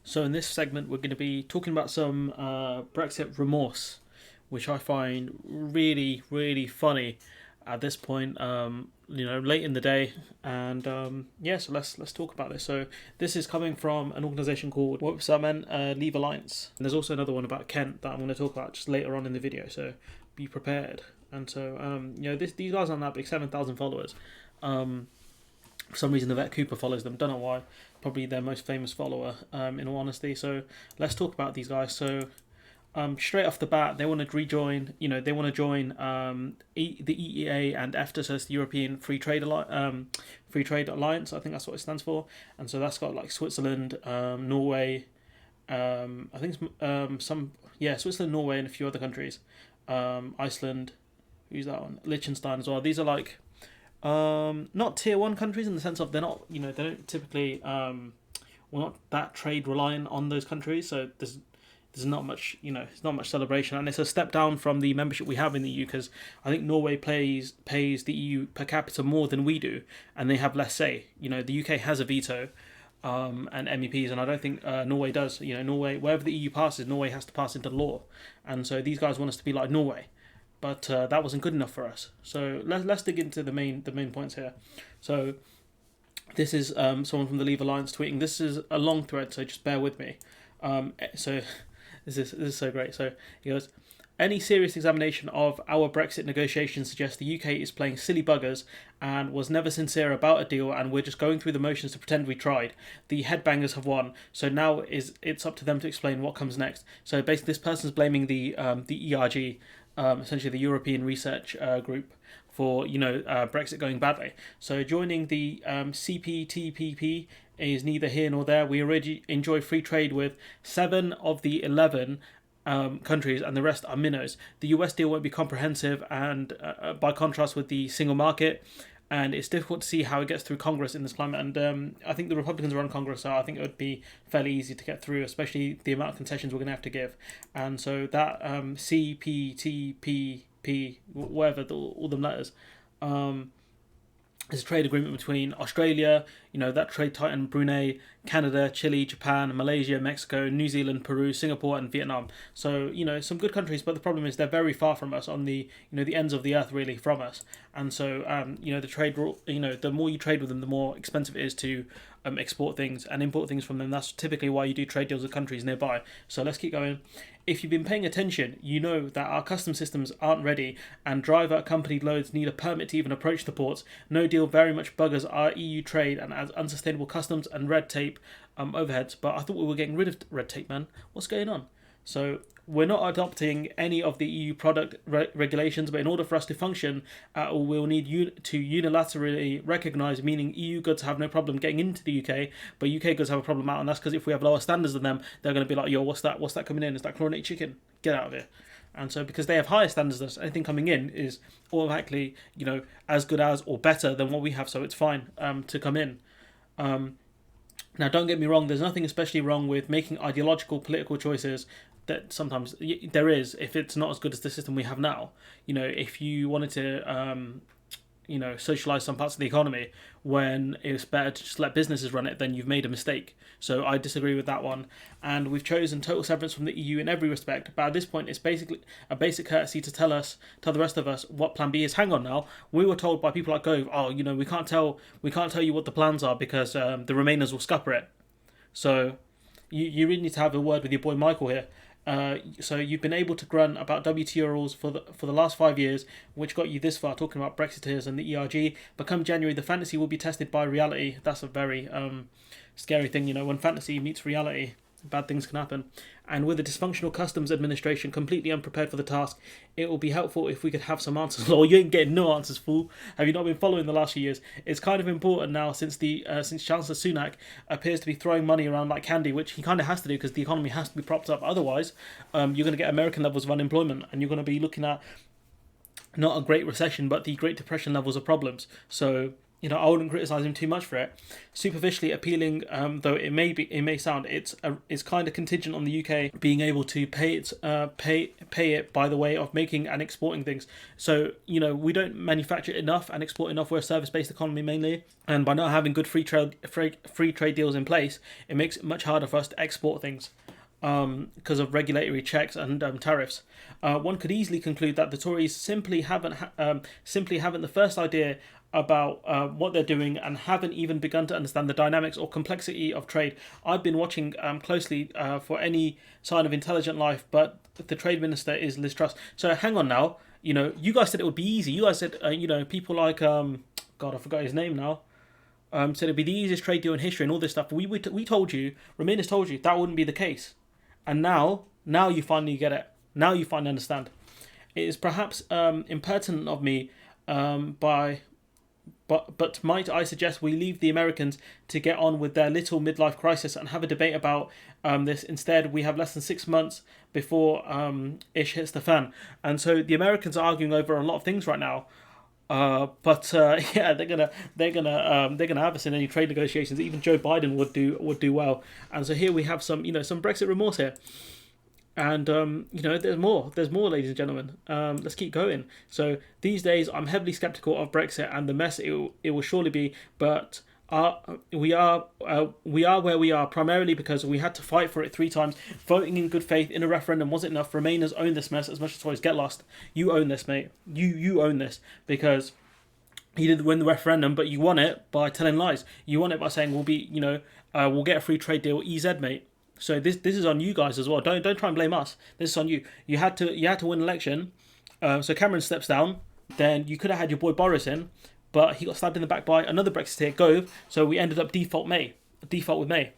So in this segment, we're going to be talking about some Brexit remorse, which I find really, really funny at this point. Late in the day, and so let's talk about this. So this is coming from an organisation called What's Up Men Leave Alliance, and there's also another one about Kent that I'm going to talk about just later on in the video. So be prepared. And so these guys aren't that big, 7,000 followers. For some reason, the Vet Cooper follows them. Don't know why. Probably their most famous follower, in all honesty. So let's talk about these guys. So straight off the bat, they want to rejoin. They want to join the EEA and EFTA, so it's the European Free Trade Alliance. I think that's what it stands for. And so that's got like Switzerland, Norway. I think Switzerland, Norway, and a few other countries. Iceland. Who's that one? Liechtenstein as well. These are like not tier one countries in the sense of they're not, they don't typically, not that trade reliant on those countries. So there's not much, it's not much celebration, and it's a step down from the membership we have in the EU, because I think Norway pays the EU per capita more than we do, and they have less say. The UK has a veto, and MEPs, and I don't think Norway does. Norway, wherever the EU passes, Norway has to pass into law, and so these guys want us to be like Norway. But that wasn't good enough for us. So let's dig into the main points here. So this is someone from the Leave Alliance tweeting. This is a long thread, so just bear with me. So this is so great. So he goes, any serious examination of our Brexit negotiations suggests the UK is playing silly buggers and was never sincere about a deal, and we're just going through the motions to pretend we tried. The headbangers have won, so now it's up to them to explain what comes next. So basically, this person's blaming the ERG. Essentially the European Research Group, for Brexit going badly. So joining the CPTPP is neither here nor there. We already enjoy free trade with 7 of the 11 countries, and the rest are minnows. The US deal won't be comprehensive, and by contrast with the single market, and it's difficult to see how it gets through Congress in this climate. And I think the Republicans run Congress, so I think it would be fairly easy to get through, especially the amount of concessions we're going to have to give. And so that CPTPP, whatever, all them letters, is a trade agreement between Australia, that trade titan, Brunei, Canada, Chile, Japan, Malaysia, Mexico, New Zealand, Peru, Singapore, and Vietnam. So, some good countries, but the problem is they're very far from us, on the, the ends of the earth really from us. And so, the trade, the more you trade with them, the more expensive it is to export things and import things from them. That's typically why you do trade deals with countries nearby. So let's keep going. If you've been paying attention, you know that our custom systems aren't ready, and driver-accompanied loads need a permit to even approach the ports. No deal very much buggers our EU trade and adds unsustainable customs and red tape overheads. But I thought we were getting rid of red tape, man. What's going on? So we're not adopting any of the EU product regulations, but in order for us to function, we'll need to unilaterally recognise, meaning EU goods have no problem getting into the UK, but UK goods have a problem out, and that's because if we have lower standards than them, they're going to be like, yo, what's that coming in? Is that chlorinated chicken? Get out of here. And so because they have higher standards than us, anything coming in is automatically, as good as or better than what we have, so it's fine to come in. Now, don't get me wrong, there's nothing especially wrong with making ideological political choices that sometimes there is, if it's not as good as the system we have now. If you wanted to, socialise some parts of the economy when it's better to just let businesses run it, then you've made a mistake. So I disagree with that one. And we've chosen total severance from the EU in every respect. But at this point, it's basically a basic courtesy to tell the rest of us what Plan B is. Hang on now, we were told by people like Gove, we can't tell you what the plans are because the Remainers will scupper it. So you really need to have a word with your boy Michael here. So you've been able to grunt about WTO rules for the last 5 years, which got you this far, talking about Brexiteers and the ERG. But come January, the fantasy will be tested by reality. That's a very scary thing, when fantasy meets reality, bad things can happen. And with a dysfunctional customs administration completely unprepared for the task, it will be helpful if we could have some answers. Lol, you ain't getting no answers, fool. Have you not been following the last few years? It's kind of important now since Chancellor Sunak appears to be throwing money around like candy, which he kind of has to do because the economy has to be propped up. Otherwise, you're going to get American levels of unemployment, and you're going to be looking at not a Great Recession, but the Great Depression levels of problems. So I wouldn't criticize him too much for it. Superficially appealing, though it may sound, it's kind of contingent on the UK being able to pay it by the way of making and exporting things. So we don't manufacture enough and export enough. We're a service based economy mainly, and by not having good free trade deals in place, it makes it much harder for us to export things because of regulatory checks and tariffs. One could easily conclude that the Tories simply haven't the first idea about what they're doing and haven't even begun to understand the dynamics or complexity of trade. I've been watching closely for any sign of intelligent life, but the trade minister is Liz Truss. So hang on now. You guys said it would be easy. You guys said people like God, I forgot his name now. Said it'd be the easiest trade deal in history and all this stuff. We told you, Remainers told you that wouldn't be the case. And now you finally get it. Now you finally understand. It is perhaps impertinent of me, but might I suggest we leave the Americans to get on with their little midlife crisis and have a debate about this. Instead, we have less than 6 months before ish hits the fan, and so the Americans are arguing over a lot of things right now. But yeah, they're gonna have us in any trade negotiations. Even Joe Biden would do well. And so here we have some some Brexit remorse here, and there's more, ladies and gentlemen. Let's keep going. So these days I'm heavily skeptical of Brexit and the mess it will surely be, but. We are where we are primarily because we had to fight for it 3 times. Voting in good faith in a referendum wasn't enough. Remainers own this mess as much as Tories. Get lost. You own this, mate. You own this because you didn't win the referendum, but you won it by telling lies. You won it by saying we'll get a free trade deal, EZ, mate. So this is on you guys as well. Don't try and blame us. This is on you. You had to win an election. So Cameron steps down. Then you could have had your boy Boris in. But he got stabbed in the back by another Brexiteer, Gove, so we ended up default with May.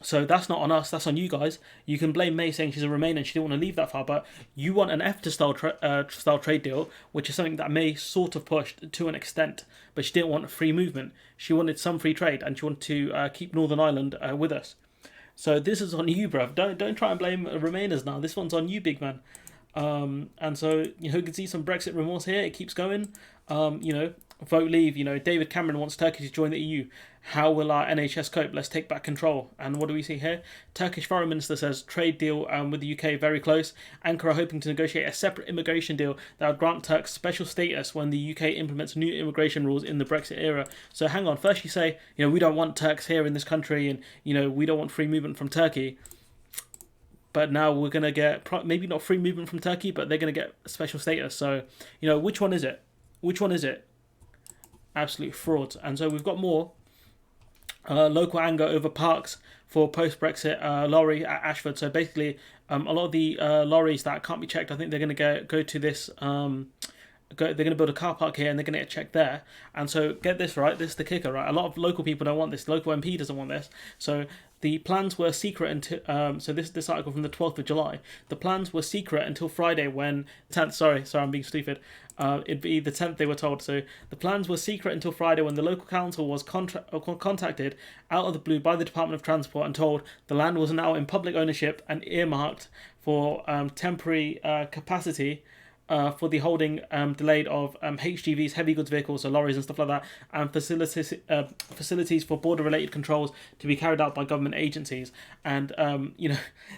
So that's not on us, that's on you guys. You can blame May saying she's a Remainer and she didn't want to leave that far, but you want an EFTA style trade deal, which is something that May sort of pushed to an extent, but she didn't want free movement. She wanted some free trade and she wanted to keep Northern Ireland with us. So this is on you, bruv. Don't try and blame Remainers now. This one's on you, big man. And so you can see some Brexit remorse here. It keeps going. Vote leave. David Cameron wants Turkey to join the EU. How will our NHS cope? Let's take back control. And what do we see here? Turkish Foreign Minister says trade deal with the UK very close. Ankara hoping to negotiate a separate immigration deal that would grant Turks special status when the UK implements new immigration rules in the Brexit era. So hang on. First you say, we don't want Turks here in this country and, we don't want free movement from Turkey. But now we're going to get, maybe not free movement from Turkey, but they're going to get special status. So, which one is it? Which one is it? Absolute frauds. And so we've got more local anger over parks for post-Brexit lorry at Ashford. So basically, a lot of the lorries that can't be checked, I think they're going to go to this... they're going to build a car park here and they're going to get checked there. And so get this right, this is the kicker, right? A lot of local people don't want this. The local MP doesn't want this. So the plans were secret until so this article from the 12th of July. The plans were secret until Friday when 10th. Sorry, I'm being stupid. It'd be the 10th they were told. So the plans were secret until Friday when the local council was contacted out of the blue by the Department of Transport and told the land was now in public ownership and earmarked for temporary capacity. For the holding delayed of HGVs, heavy goods vehicles, so lorries and stuff like that, and facilities for border-related controls to be carried out by government agencies. And,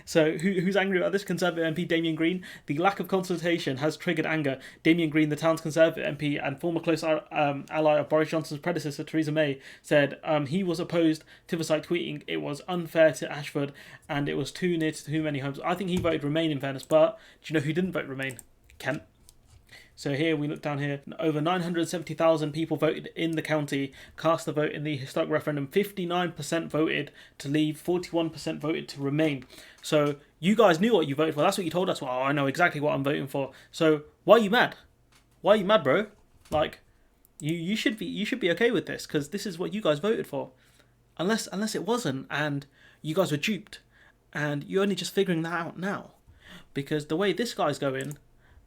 so who's angry about this? Conservative MP Damien Green. The lack of consultation has triggered anger. Damien Green, the town's Conservative MP and former close ally of Boris Johnson's predecessor, Theresa May, said he was opposed to the site, tweeting it was unfair to Ashford and it was too near to too many homes. I think he voted Remain in fairness, but do you know who didn't vote Remain? Kent. So here we look down here, over 970,000 people voted in the county, cast a vote in the historic referendum. 59% voted to leave, 41% voted to remain. So you guys knew what you voted for. That's what you told us. Well, I know exactly what I'm voting for. So why are you mad? Why are you mad, bro? Like, you should be okay with this because this is what you guys voted for. Unless it wasn't and you guys were duped and you're only just figuring that out now. Because the way this guy's going,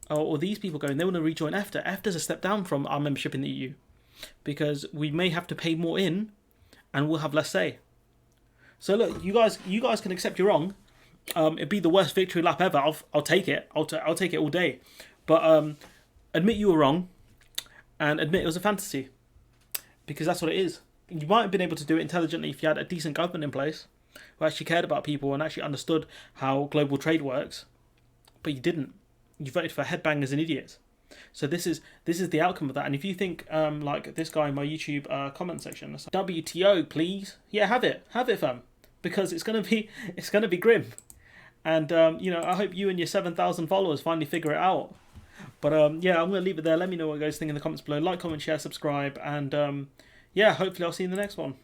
or these people going, they want to rejoin EFTA. EFTA's a step down from our membership in the EU because we may have to pay more in and we'll have less say. So look, you guys can accept you're wrong. It'd be the worst victory lap ever. I'll take it. I'll take it all day. But admit you were wrong and admit it was a fantasy. because that's what it is. You might have been able to do it intelligently if you had a decent government in place who actually cared about people and actually understood how global trade works, but you didn't. You voted for headbangers and idiots. So this is the outcome of that. And if you think like this guy in my YouTube comment section, WTO please, yeah, have it, fam, because it's gonna be grim. And I hope you and your 7,000 followers finally figure it out. But yeah, I'm gonna leave it there. Let me know what you guys think in the comments below. Like, comment, share, subscribe, and yeah, hopefully I'll see you in the next one.